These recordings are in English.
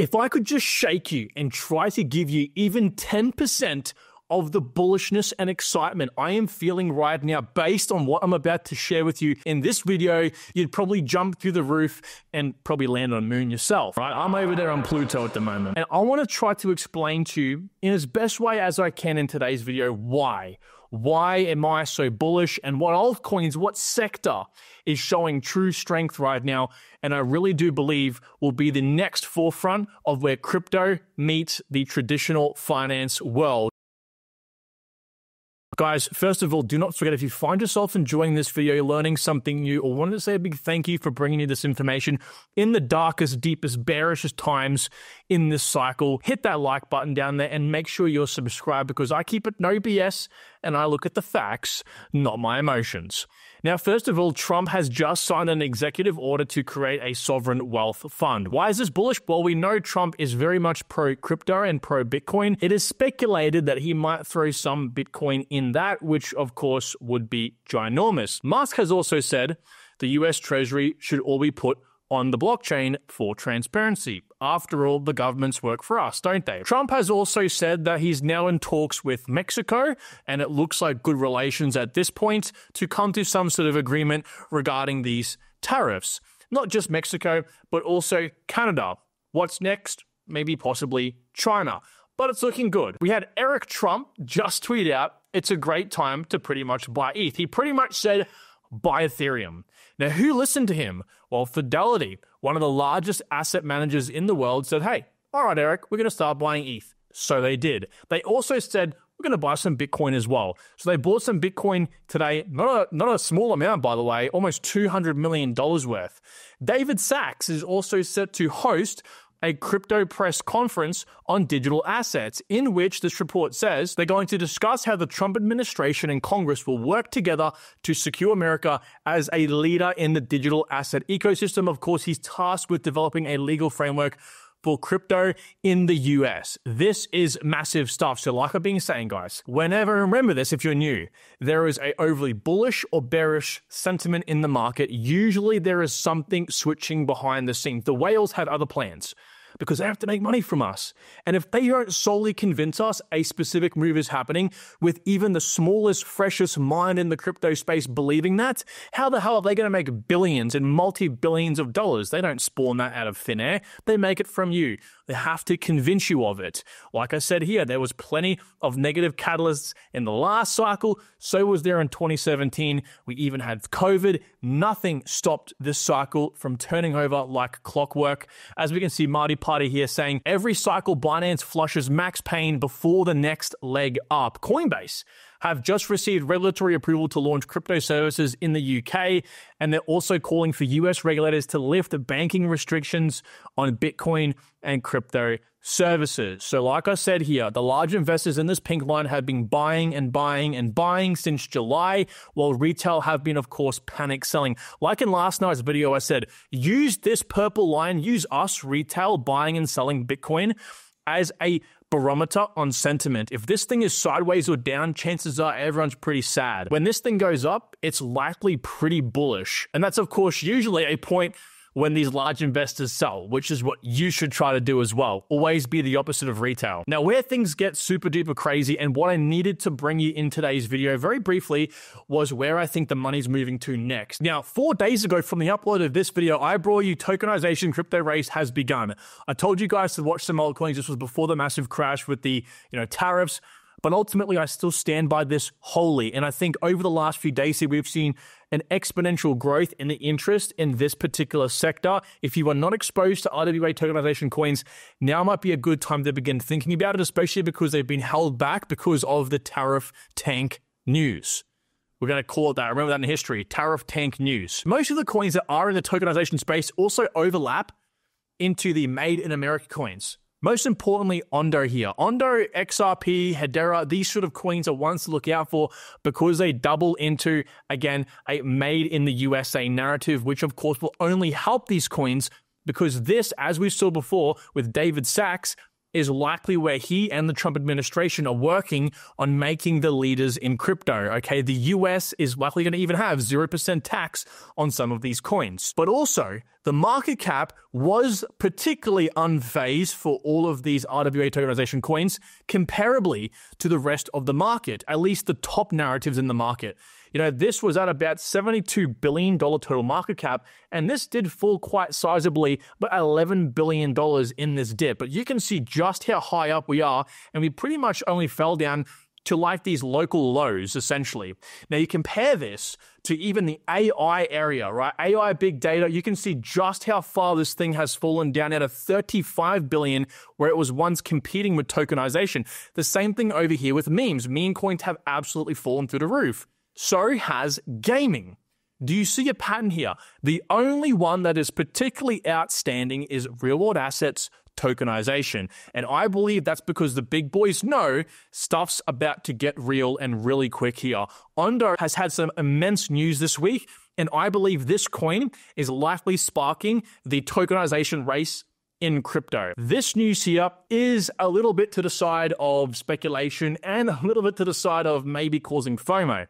If I could just shake you and try to give you even 10% of the bullishness and excitement I am feeling right now based on what I'm about to share with you in this video, you'd probably jump through the roof and probably land on the moon yourself, right? I'm over there on Pluto at the moment. And I want to try to explain to you in as best way as I can in today's video why. Why am I so bullish and what altcoins, what sector is showing true strength right now? And I really do believe will be the next forefront of where crypto meets the traditional finance world. Guys, first of all, do not forget if you find yourself enjoying this video, learning something new, or wanted to say a big thank you for bringing you this information in the darkest, deepest, bearishest times in this cycle, hit that like button down there and make sure you're subscribed because I keep it no BS and I look at the facts, not my emotions. Now, first of all, Trump has just signed an executive order to create a sovereign wealth fund. Why is this bullish? Well, we know Trump is very much pro-crypto and pro-Bitcoin. It is speculated that he might throw some Bitcoin in that, which of course would be ginormous. Musk has also said the US Treasury should all be put on the blockchain for transparency. After all, the governments work for us, don't they? Trump has also said that he's now in talks with Mexico, and it looks like good relations at this point to come to some sort of agreement regarding these tariffs. Not just Mexico, but also Canada. What's next? Maybe possibly China. But it's looking good. We had Eric Trump just tweet out, it's a great time to pretty much buy ETH. He pretty much said, buy Ethereum. Now, who listened to him? Well, Fidelity, one of the largest asset managers in the world, said, hey, all right, Eric, we're going to start buying ETH. So they did. They also said, we're going to buy some Bitcoin as well. So they bought some Bitcoin today, not a small amount, by the way, almost $200 million worth. David Sachs is also set to host a crypto press conference on digital assets, in which this report says they're going to discuss how the Trump administration and Congress will work together to secure America as a leader in the digital asset ecosystem. Of course, he's tasked with developing a legal framework for crypto in the US. This is massive stuff. So like I've been saying, guys, whenever, remember this if you're new, there is a overly bullish or bearish sentiment in the market. Usually there is something switching behind the scenes. The whales have other plans because they have to make money from us. And if they don't solely convince us a specific move is happening with even the smallest, freshest mind in the crypto space believing that, how the hell are they going to make billions and multi-billions of dollars? They don't spawn that out of thin air. They make it from you. They have to convince you of it. Like I said here, there was plenty of negative catalysts in the last cycle. So was there in 2017. We even had COVID. Nothing stopped this cycle from turning over like clockwork. As we can see, Marty Party here saying every cycle Binance flushes Max Payne before the next leg up. Coinbase have just received regulatory approval to launch crypto services in the UK, and they're also calling for US regulators to lift the banking restrictions on Bitcoin and crypto services. So like I said here, the large investors in this pink line have been buying and buying and buying since July, while retail have been, of course, panic selling. Like in last night's video, I said, use this purple line, use us, retail, buying and selling Bitcoin as a barometer on sentiment. If this thing is sideways or down, chances are everyone's pretty sad. When this thing goes up, it's likely pretty bullish. And that's, of course, usually a point when these large investors sell, which is what you should try to do as well. Always be the opposite of retail. Now, where things get super duper crazy and what I needed to bring you in today's video very briefly was where I think the money's moving to next. Now, 4 days ago from the upload of this video, I brought you tokenization crypto race has begun. I told you guys to watch some altcoins. This was before the massive crash with the tariffs. But ultimately, I still stand by this wholly. And I think over the last few days here, we've seen an exponential growth in the interest in this particular sector. If you are not exposed to RWA tokenization coins, now might be a good time to begin thinking about it, especially because they've been held back because of the tariff tank news. We're going to call it that. Remember that in history, tariff tank news. Most of the coins that are in the tokenization space also overlap into the made in America coins. Most importantly, Ondo here. Ondo, XRP, Hedera, these sort of coins are ones to look out for because they double into, again, a made in the USA narrative, which of course will only help these coins because this, as we saw before with David Sachs, is likely where he and the Trump administration are working on making the leaders in crypto. Okay, the US is likely going to even have 0% tax on some of these coins. But also, the market cap was particularly unfazed for all of these RWA tokenization coins comparably to the rest of the market, at least the top narratives in the market. You know, this was at about $72 billion total market cap, and this did fall quite sizably, but $11 billion in this dip. But you can see just how high up we are, and we pretty much only fell down to like these local lows, essentially. Now, you compare this to even the AI area, right? AI big data, you can see just how far this thing has fallen down out of 35 billion, where it was once competing with tokenization. The same thing over here with memes. Meme coins have absolutely fallen through the roof. So has gaming. Do you see a pattern here? The only one that is particularly outstanding is real-world assets tokenization. And I believe that's because the big boys know stuff's about to get real and really quick here. Ondo has had some immense news this week, and I believe this coin is likely sparking the tokenization race in crypto. This news here is a little bit to the side of speculation and a little bit to the side of maybe causing FOMO.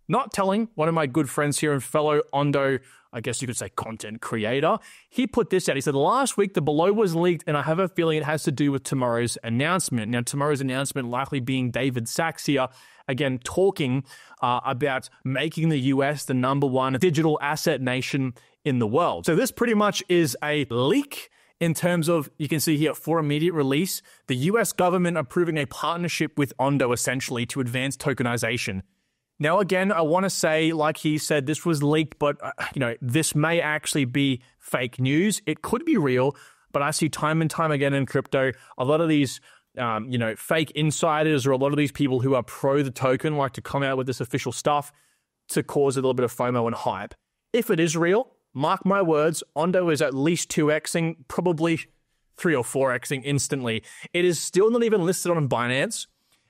Not telling one of my good friends here and fellow Ondo, I guess you could say content creator, he put this out. He said, last week the below was leaked and I have a feeling it has to do with tomorrow's announcement. Now, tomorrow's announcement likely being David Sachs here, again, talking about making the US the #1 digital asset nation in the world. So this pretty much is a leak in terms of, you can see here, for immediate release, the US government approving a partnership with Ondo essentially to advance tokenization. Now, again, I want to say, like he said, this was leaked, but, this may actually be fake news. It could be real, but I see time and time again in crypto, a lot of these, fake insiders or a lot of these people who are pro the token like to come out with this official stuff to cause a little bit of FOMO and hype. If it is real, mark my words, Ondo is at least 2xing, probably 3 or 4xing instantly. It is still not even listed on Binance.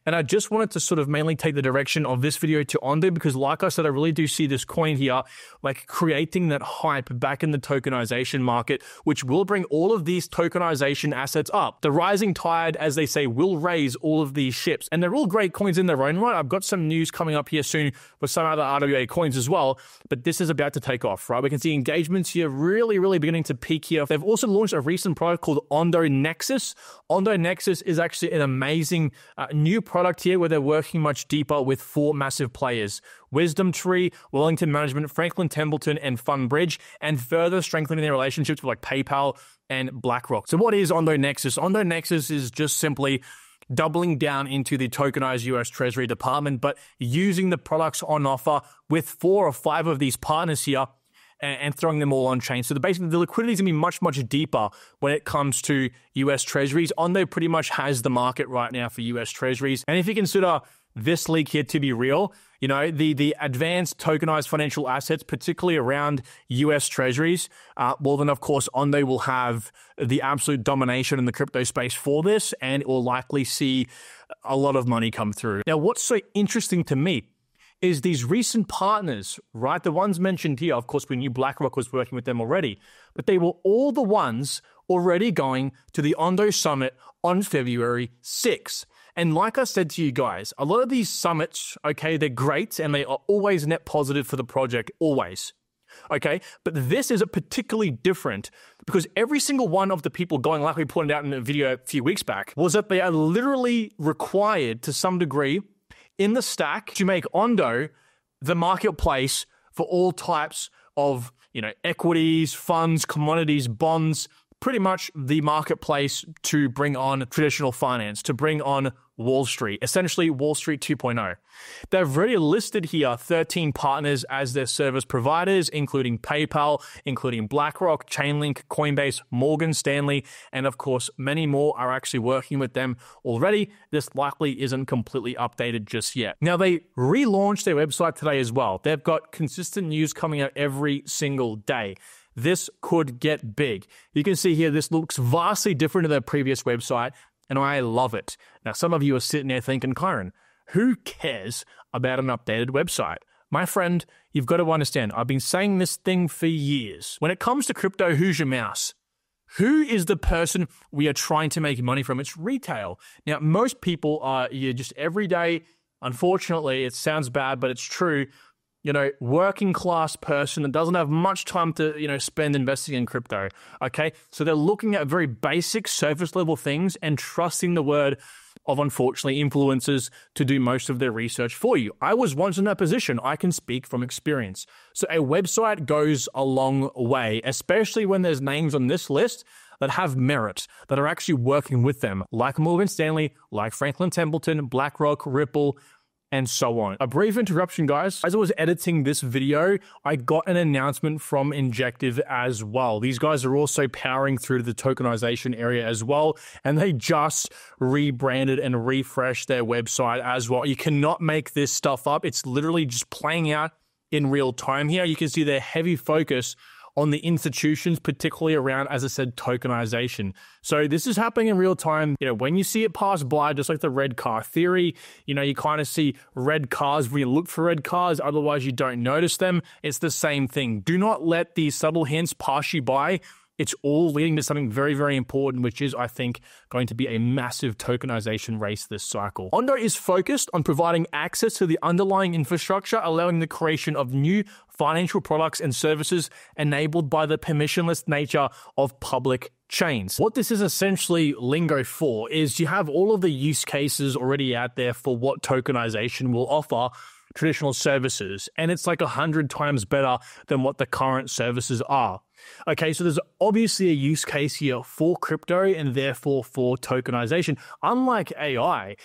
And I just wanted to sort of mainly take the direction of this video to Ondo because, like I said, I really do see this coin here like creating that hype back in the tokenization market, which will bring all of these tokenization assets up. The rising tide, as they say, will raise all of these ships. And they're all great coins in their own right. I've got some news coming up here soon with some other RWA coins as well, but this is about to take off, right? We can see engagements here really, really beginning to peak here. They've also launched a recent product called Ondo Nexus. Ondo Nexus is actually an amazing new product here where they're working much deeper with 4 massive players: Wisdom Tree, Wellington Management, Franklin Templeton, and FundBridge, and further strengthening their relationships with like PayPal and BlackRock. So what is Ondo Nexus? Ondo Nexus is just simply doubling down into the tokenized US Treasury department, but using the products on offer with 4 or 5 of these partners here and throwing them all on chain. So basically the liquidity is going to be much, much deeper when it comes to US Treasuries. Ondo pretty much has the market right now for US Treasuries. And if you consider this leak here to be real, the advanced tokenized financial assets, particularly around US Treasuries, well then of course Ondo will have the absolute domination in the crypto space for this, and it will likely see a lot of money come through. Now, what's so interesting to me is these recent partners, right? The ones mentioned here, of course, we knew BlackRock was working with them already, but they were all the ones already going to the Ondo Summit on February 6th. And like I said to you guys, a lot of these summits, okay, they're great and they are always net positive for the project, always. Okay, but this is a particularly different because every single one of the people going, like we pointed out in a video a few weeks back, was that they are literally required to some degree in the stack to make Ondo the marketplace for all types of, equities, funds, commodities, bonds, pretty much the marketplace to bring on traditional finance, to bring on Wall Street, essentially Wall Street 2.0. They've already listed here 13 partners as their service providers, including PayPal, including BlackRock, Chainlink, Coinbase, Morgan Stanley, and of course, many more are actually working with them already. This likely isn't completely updated just yet. Now, they relaunched their website today as well. They've got consistent news coming out every single day. This could get big. You can see here, this looks vastly different to their previous website, and I love it. Now, some of you are sitting there thinking, Kyron, who cares about an updated website? My friend, you've got to understand, I've been saying this thing for years. When it comes to crypto, who's your mouse? Who is the person we are trying to make money from? It's retail. Now, most people are just everyday, unfortunately, it sounds bad, but it's true, working class person that doesn't have much time to, spend investing in crypto, okay? So they're looking at very basic surface level things and trusting the word of, unfortunately, influencers to do most of their research for you. I was once in that position. I can speak from experience. So a website goes a long way, especially when there's names on this list that have merit, that are actually working with them, like Morgan Stanley, like Franklin Templeton, BlackRock, Ripple, and so on. A brief interruption, guys. As I was editing this video, I got an announcement from Injective as well. These guys are also powering through to the tokenization area as well, and they just rebranded and refreshed their website as well. You cannot make this stuff up. It's literally just playing out in real time here. You can see their heavy focus on the institutions, particularly around, as I said, tokenization. So this is happening in real time. When you see it pass by, just like the red car theory, you kind of see red cars when you look for red cars, otherwise you don't notice them. It's the same thing. Do not let these subtle hints pass you by. It's all leading to something very, very important, which is, I think, going to be a massive tokenization race this cycle. Ondo is focused on providing access to the underlying infrastructure, allowing the creation of new financial products and services enabled by the permissionless nature of public chains. What this is essentially lingo for is you have all of the use cases already out there for what tokenization will offer traditional services, and it's like 100 times better than what the current services are. Okay, so there's obviously a use case here for crypto and therefore for tokenization. Unlike AI,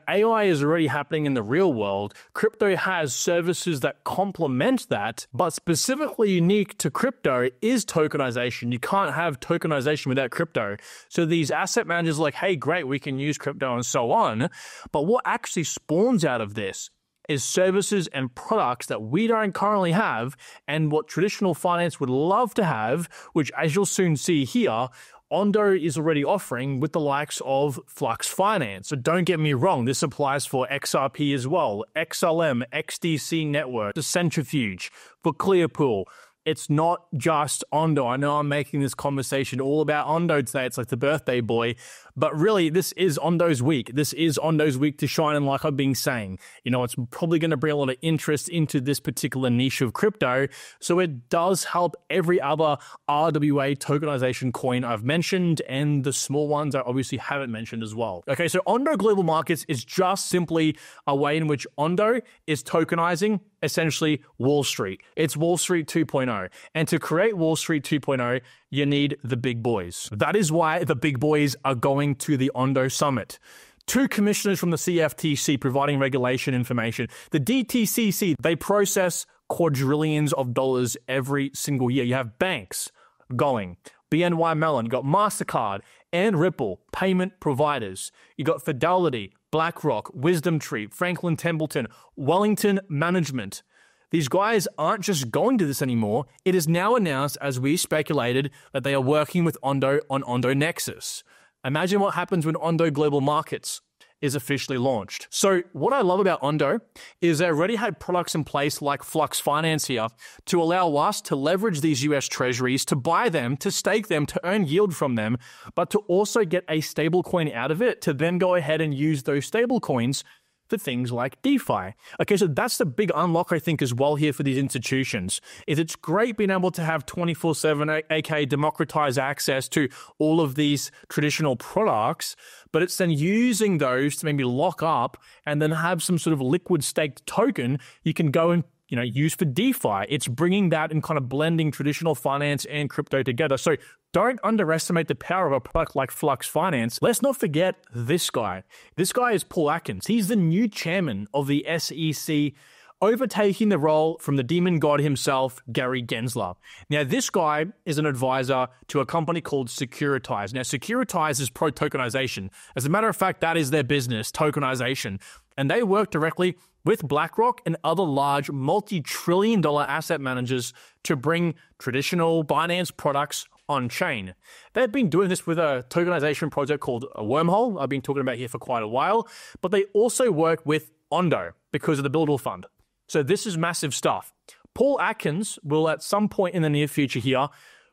AI is already happening in the real world. Crypto has services that complement that, but specifically unique to crypto is tokenization. You can't have tokenization without crypto. So these asset managers are like, hey, great, we can use crypto and so on. But what actually spawns out of this is services and products that we don't currently have, and what traditional finance would love to have, which, as you'll soon see here, Ondo is already offering with the likes of Flux Finance. So don't get me wrong, this applies for XRP as well, XLM, XDC Network, the Centrifuge, for Clearpool. It's not just Ondo. I know I'm making this conversation all about Ondo today. It's like the birthday boy. But really, this is Ondo's week. This is Ondo's week to shine. And like I've been saying, it's probably going to bring a lot of interest into this particular niche of crypto. So it does help every other RWA tokenization coin I've mentioned, and the small ones I obviously haven't mentioned as well. Okay, so Ondo Global Markets is just simply a way in which Ondo is tokenizing essentially Wall Street. It's Wall Street 2.0. And to create Wall Street 2.0, you need the big boys. That is why the big boys are going to the Ondo Summit. 2 commissioners from the CFTC providing regulation information. The DTCC, they process quadrillions of dollars every single year. You have banks going. BNY Mellon, you got MasterCard and Ripple, payment providers. You got Fidelity, BlackRock, WisdomTree, Franklin Templeton, Wellington Management. These guys aren't just going to this anymore. It is now announced, as we speculated, that they are working with Ondo on Ondo Nexus. Imagine what happens when Ondo Global Markets is officially launched. So what I love about Ondo is they already had products in place like Flux Finance here to allow us to leverage these US treasuries, to buy them, to stake them, to earn yield from them, but to also get a stable coin out of it to then go ahead and use those stable coins for things like DeFi. Okay, so that's the big unlock, I think, as well here for these institutions, is it's great being able to have 24/7, aka democratize access to all of these traditional products, but it's then using those to maybe lock up and then have some sort of liquid staked token you can go and use for DeFi. It's bringing that and kind of blending traditional finance and crypto together. So don't underestimate the power of a product like Flux Finance. Let's not forget this guy. This guy is Paul Atkins. He's the new chairman of the SEC, overtaking the role from the demon god himself, Gary Gensler. Now, this guy is an advisor to a company called Securitize. Now, Securitize is pro-tokenization. As a matter of fact, that is their business, tokenization. And they work directly with BlackRock and other large multi-trillion-dollar asset managers to bring traditional Binance products on-chain. They've been doing this with a tokenization project called a Wormhole, I've been talking about here for quite a while, but they also work with Ondo because of the Buildable Fund. So this is massive stuff. Paul Atkins will at some point in the near future here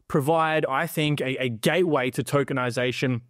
provide, I think, a gateway to tokenization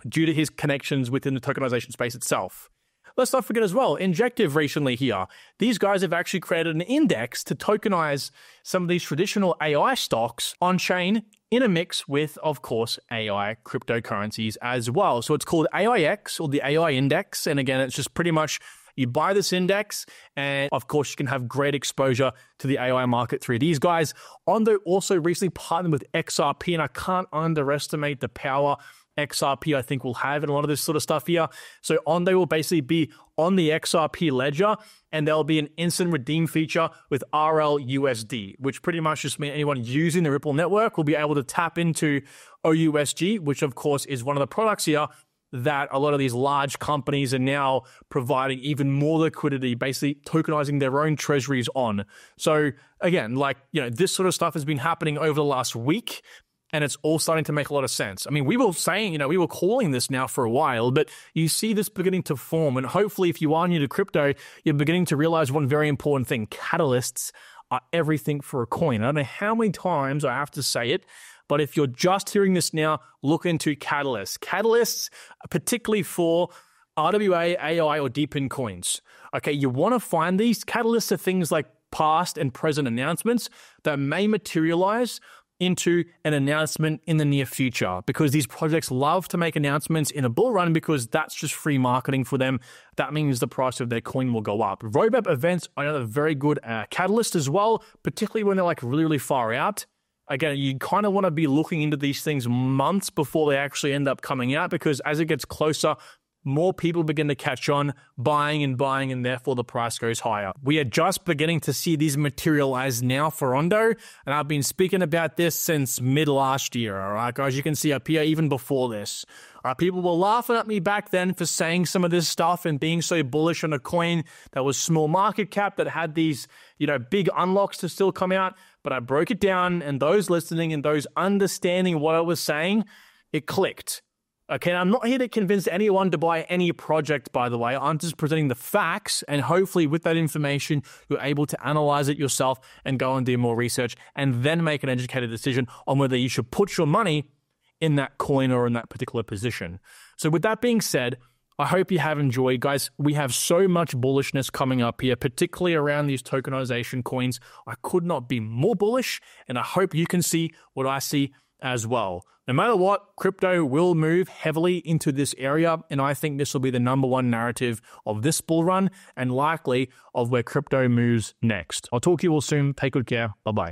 due to his connections within the tokenization space itself. Let's not forget as well, Injective recently here. These guys have actually created an index to tokenize some of these traditional AI stocks on-chain in a mix with, of course, AI cryptocurrencies as well. So it's called AIX, or the AI Index. And again, it's just pretty much you buy this index, and of course, you can have great exposure to the AI market through these guys. Ondo also recently partnered with XRP, and I can't underestimate the power XRP, I think, will have in a lot of this sort of stuff here. So Ondo will basically be on the XRP ledger, and there'll be an instant redeem feature with RLUSD, which pretty much just means anyone using the Ripple network will be able to tap into OUSG, which of course is one of the products here that a lot of these large companies are now providing even more liquidity, basically tokenizing their own treasuries on. So again, this sort of stuff has been happening over the last week, and it's all starting to make a lot of sense. I mean, we were saying, we were calling this now for a while, but you see this beginning to form. And hopefully, if you are new to crypto, you're beginning to realize one very important thing. Catalysts are everything for a coin. I don't know how many times I have to say it, but if you're just hearing this now, look into catalysts. Catalysts, particularly for RWA, AI, or DePIN coins. Okay, you want to find these. Catalysts are things like past and present announcements that may materialize into an announcement in the near future, because these projects love to make announcements in a bull run because that's just free marketing for them. That means the price of their coin will go up. Roadmap events are another very good catalyst as well, particularly when they're really, really far out. Again, you kind of want to be looking into these things months before they actually end up coming out, because as it gets closer, more people begin to catch on, buying, and therefore the price goes higher. We are just beginning to see these materialize now for Ondo, and I've been speaking about this since mid last year, all right, guys? You can see up here, even before this. All right, people were laughing at me back then for saying some of this stuff and being so bullish on a coin that was small market cap, that had these, big unlocks to still come out, but I broke it down, and those listening and those understanding what I was saying, it clicked. Okay, I'm not here to convince anyone to buy any project, by the way. I'm just presenting the facts, and hopefully with that information, you're able to analyze it yourself and go and do more research, and then make an educated decision on whether you should put your money in that coin or in that particular position. So with that being said, I hope you have enjoyed, guys. We have so much bullishness coming up here, particularly around these tokenization coins. I could not be more bullish, and I hope you can see what I see as well. No matter what, crypto will move heavily into this area, and I think this will be the #1 narrative of this bull run, and likely of where crypto moves next. I'll talk to you all soon. Take good care. Bye-bye.